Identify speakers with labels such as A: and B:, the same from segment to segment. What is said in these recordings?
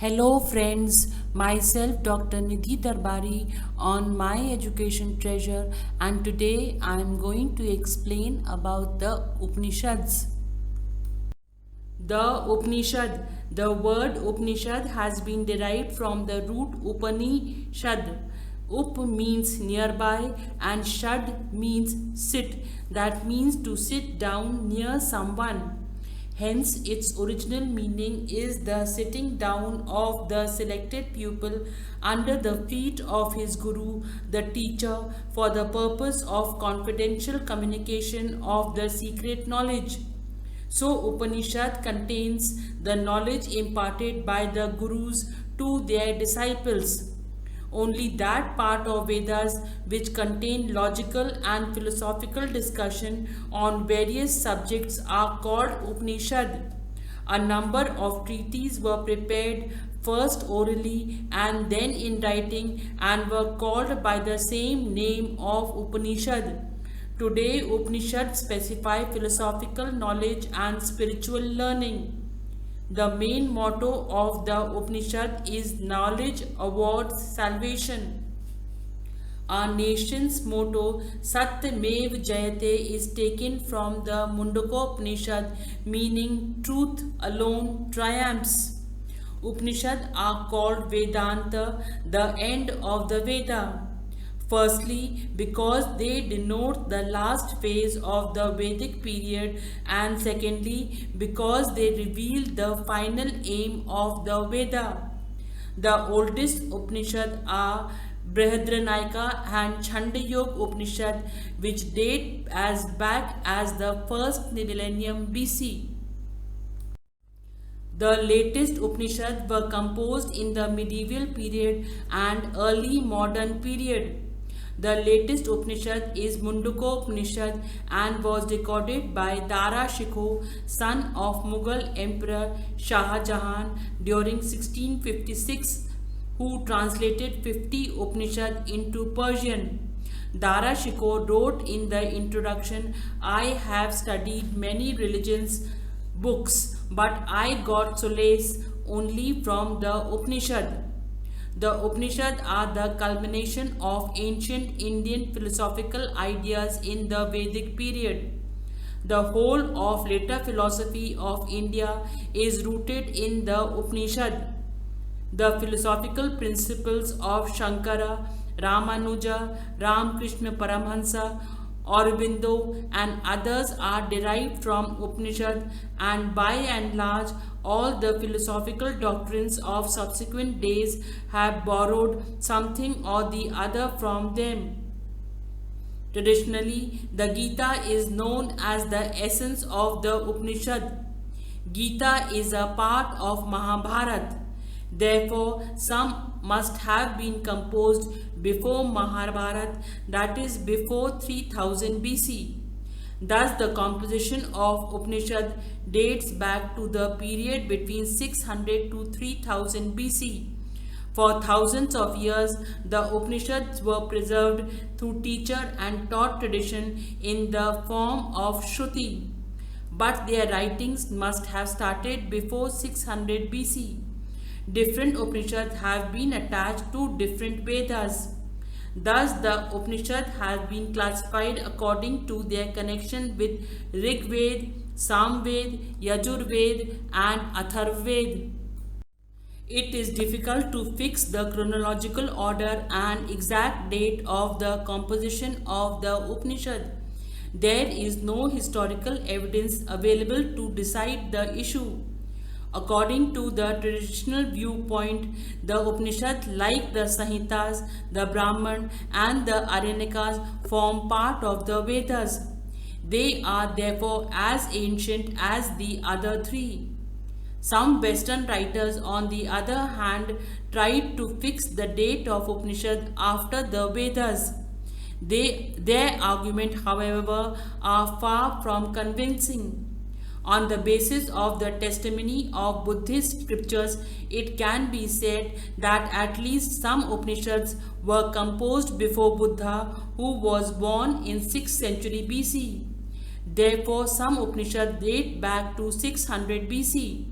A: Hello friends, myself Dr. Nidhi Darbari on My Education Treasure, and today I am going to explain about the Upanishads. The Upanishad. The word Upanishad has been derived from the root Upanishad. Up means nearby and shad means sit. That means to sit down near someone. Hence, its original meaning is the sitting down of the selected pupil under the feet of his guru, the teacher, for the purpose of confidential communication of the secret knowledge. So, Upanishad contains the knowledge imparted by the gurus to their disciples. Only that part of Vedas which contain logical and philosophical discussion on various subjects are called Upanishad. A number of treatises were prepared first orally and then in writing and were called by the same name of Upanishad. Today, Upanishads specify philosophical knowledge and spiritual learning. The main motto of the Upanishad is knowledge awards salvation. Our nation's motto Satyamev Jayate is taken from the Mundakopanishad, meaning truth alone triumphs. Upanishads are called Vedanta, the end of the Veda. Firstly, because they denote the last phase of the Vedic period, and secondly, because they reveal the final aim of the Veda. The oldest Upanishads are Brihadranayaka and Chandayog Upanishad, which date as back as the first millennium BC. The latest Upanishads were composed in the medieval period and early modern period. The latest Upanishad is Mundaka Upanishad and was recorded by Dara Shikoh, son of Mughal Emperor Shah Jahan during 1656, who translated 50 Upanishads into Persian. Dara Shikoh wrote in the introduction, "I have studied many religions books, but I got solace only from the Upanishad." The Upanishads are the culmination of ancient Indian philosophical ideas in the Vedic period. The whole of later philosophy of India is rooted in the Upanishad. The philosophical principles of Shankara, Ramanuja, Ramakrishna Paramhansa, Aurobindo and others are derived from Upanishad, and by and large all the philosophical doctrines of subsequent days have borrowed something or the other from them. Traditionally, the Gita is known as the essence of the Upanishad. Gita is a part of Mahabharata. Therefore, some must have been composed before Mahabharata, that is before 3000 BC. Thus, the composition of Upanishad dates back to the period between 600 to 3000 BC. For thousands of years, the Upanishads were preserved through teacher and taught tradition in the form of Shruti. But their writings must have started before 600 BC. Different Upanishads have been attached to different Vedas. Thus, the Upanishads have been classified according to their connection with Rig Veda, Samveda, Yajur Veda, and Atharva Veda. It is difficult to fix the chronological order and exact date of the composition of the Upanishad. There is no historical evidence available to decide the issue. According to the traditional viewpoint, the Upanishads, like the Samhitas, the Brahman, and the Aranyakas, form part of the Vedas. They are therefore as ancient as the other three. Some Western writers, on the other hand, tried to fix the date of Upanishad after the Vedas. Their argument, however, are far from convincing. On the basis of the testimony of Buddhist scriptures, it can be said that at least some Upanishads were composed before Buddha, who was born in 6th century BC. Therefore, some Upanishads date back to 600 BC.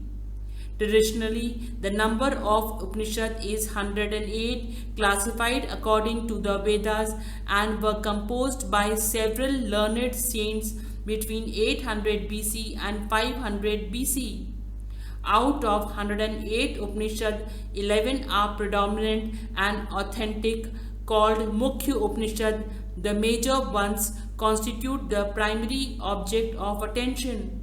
A: Traditionally, the number of Upanishad is 108, classified according to the Vedas, and were composed by several learned saints between 800 BC and 500 BC. Out of 108 Upanishad, 11 are predominant and authentic, called Mukhya Upanishad. The major ones constitute the primary object of attention.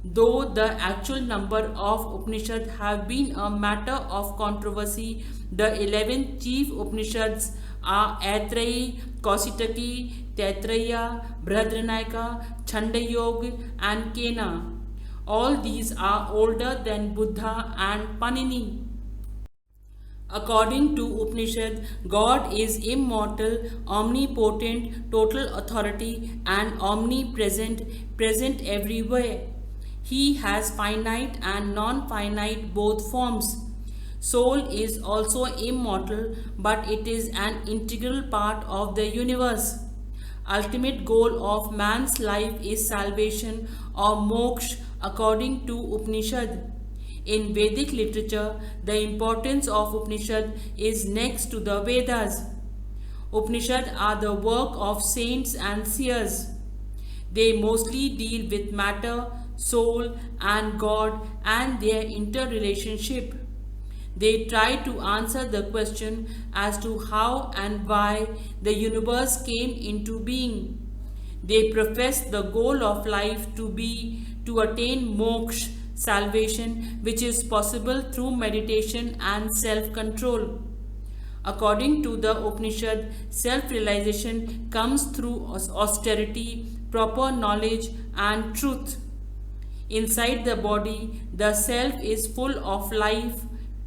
A: Though the actual number of Upanishads have been a matter of controversy, the 11 chief Upanishads are Aitreyi, Kaushitaki, Taittiriya, Brihadranayaka, Chandayog, and Kena. All these are older than Buddha and Panini. According to Upanishad, God is immortal, omnipotent, total authority, and omnipresent, present everywhere. He has finite and non-finite both forms. Soul is also immortal, but it is an integral part of the universe. Ultimate goal of man's life is salvation or moksha according to Upanishad. In Vedic literature, the importance of Upanishad is next to the Vedas. Upanishads are the work of saints and seers. They mostly deal with matter, soul, and God and their interrelationship. They try to answer the question as to how and why the universe came into being. They profess the goal of life to be to attain moksha, salvation, which is possible through meditation and self-control. According to the Upanishad, self-realization comes through austerity, proper knowledge, and truth. Inside the body, the self is full of life,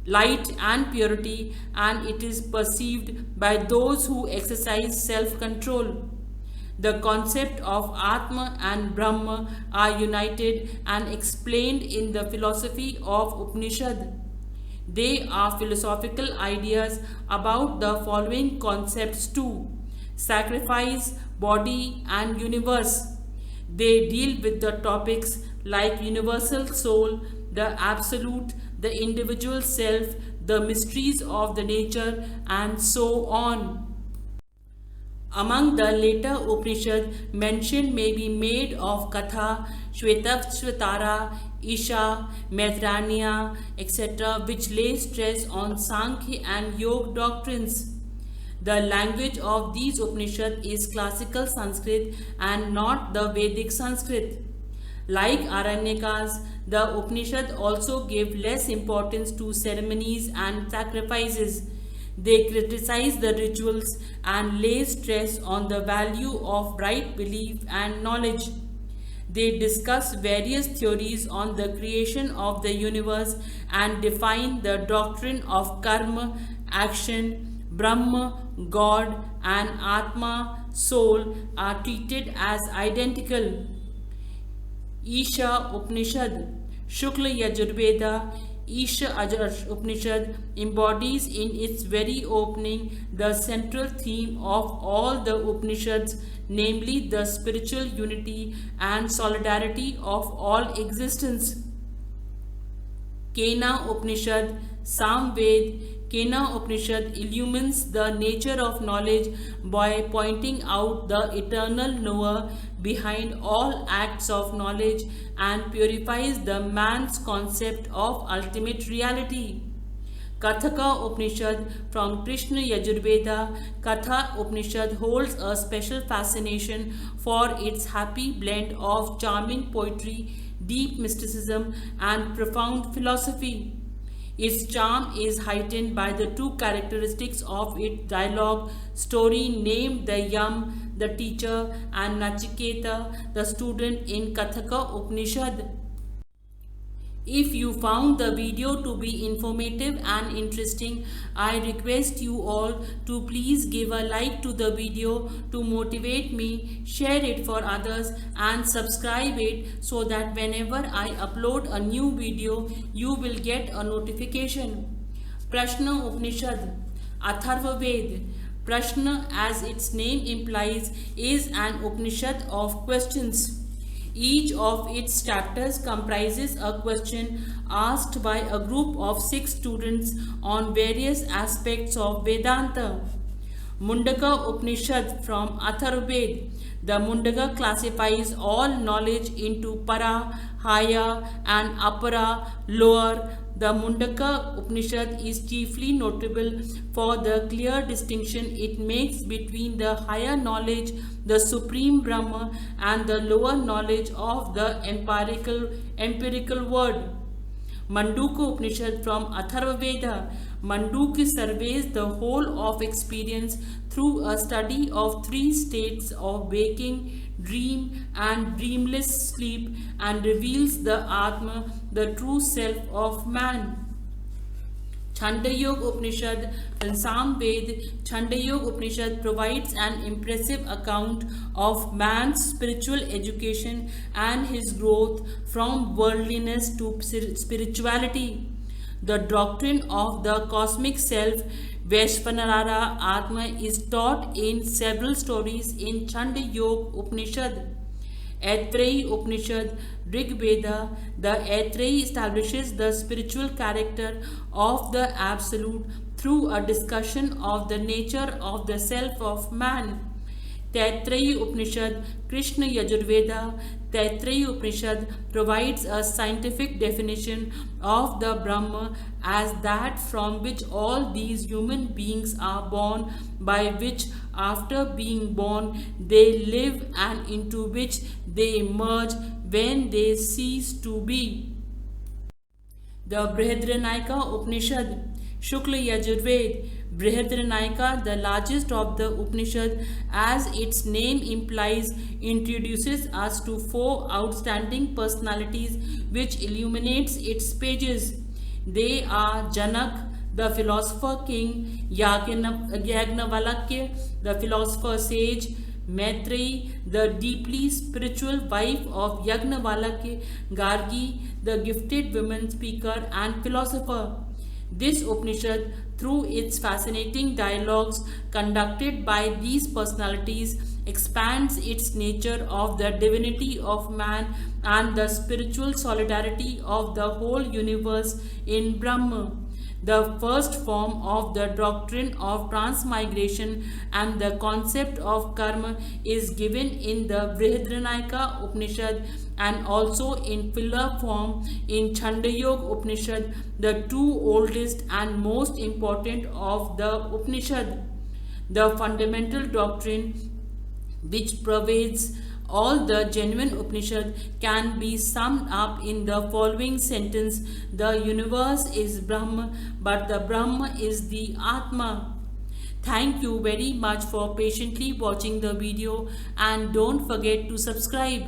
A: light, and purity, and it is perceived by those who exercise self-control. The concept of Atma and Brahma are united and explained in the philosophy of Upanishad. They are philosophical ideas about the following concepts too: sacrifice, body, and universe. They deal with the topics like universal soul, the absolute, the individual self, the mysteries of the nature, and so on. Among the later Upanishads, mention may be made of Katha, Shvetashvatara, Isha, Maitraniya, etc., which lay stress on Sankhya and Yoga doctrines. The language of these Upanishads is classical Sanskrit and not the Vedic Sanskrit. Like Aranyakas, the Upanishads also give less importance to ceremonies and sacrifices. They criticize the rituals and lay stress on the value of right belief and knowledge. They discuss various theories on the creation of the universe and define the doctrine of karma, action, Brahma, God, and Atma, soul, are treated as identical. Isha Upanishad, Shukla Yajurveda, Isha Upanishad embodies in its very opening the central theme of all the Upanishads, namely the spiritual unity and solidarity of all existence. Kena Upanishad, Samved. Kena Upanishad illumines the nature of knowledge by pointing out the eternal knower behind all acts of knowledge and purifies the man's concept of ultimate reality. Kathaka Upanishad from Krishna Yajurveda. Katha Upanishad holds a special fascination for its happy blend of charming poetry, deep mysticism, and profound philosophy. Its charm is heightened by the two characteristics of its dialogue story named the Yam, the teacher, and Nachiketa, the student in Kathaka Upanishad. If you found the video to be informative and interesting, I request you all to please give a like to the video to motivate me, share it for others, and subscribe it so that whenever I upload a new video, you will get a notification. Prashna Upanishad, Atharva Ved. Prashna, as its name implies, is an Upanishad of questions. Each of its chapters comprises a question asked by a group of 6 students on various aspects of Vedanta. Mundaka Upanishad from Atharvaved. The Mundaka classifies all knowledge into para, higher, and apara, lower. The Mundaka Upanishad is chiefly notable for the clear distinction it makes between the higher knowledge, the supreme Brahma, and the lower knowledge of the empirical world. Manduka Upanishad from Atharvaveda. Manduka surveys the whole of experience through a study of 3 states of waking, dream, and dreamless sleep and reveals the Atma, the true self of man. Chandayog Upanishad and Samved. Chandayog Upanishad provides an impressive account of man's spiritual education and his growth from worldliness to spirituality. The doctrine of the cosmic self, Vaishvanara Atma, is taught in several stories in Chandayog Upanishad. Aitreyi Upanishad, Rig Veda. The Aitreyi establishes the spiritual character of the Absolute through a discussion of the nature of the self of man. Taittiriya Upanishad, Krishna Yajurveda. Taittiriya Upanishad provides a scientific definition of the Brahma as that from which all these human beings are born, by which after being born they live and into which they emerge when they cease to be. The Brihadaranyaka Upanishad, Shukla Yajurved. Brihadaranyaka, the largest of the Upanishad, as its name implies, introduces us to 4 outstanding personalities which illuminates its pages. They are Janak, the philosopher king, Yagnavalakya, the philosopher sage, Maitreyi, the deeply spiritual wife of Yagnavalakya, Gargi, the gifted woman speaker and philosopher. This Upanishad, through its fascinating dialogues conducted by these personalities, expands its nature of the divinity of man and the spiritual solidarity of the whole universe in Brahma. The first form of the doctrine of transmigration and the concept of karma is given in the Brihadaranyaka Upanishad and also in fuller form in Chandayog Upanishad, the 2 oldest and most important of the Upanishad. The fundamental doctrine which pervades all the genuine Upanishad can be summed up in the following sentence: the universe is Brahma, but the Brahma is the Atma. Thank you very much for patiently watching the video and don't forget to subscribe.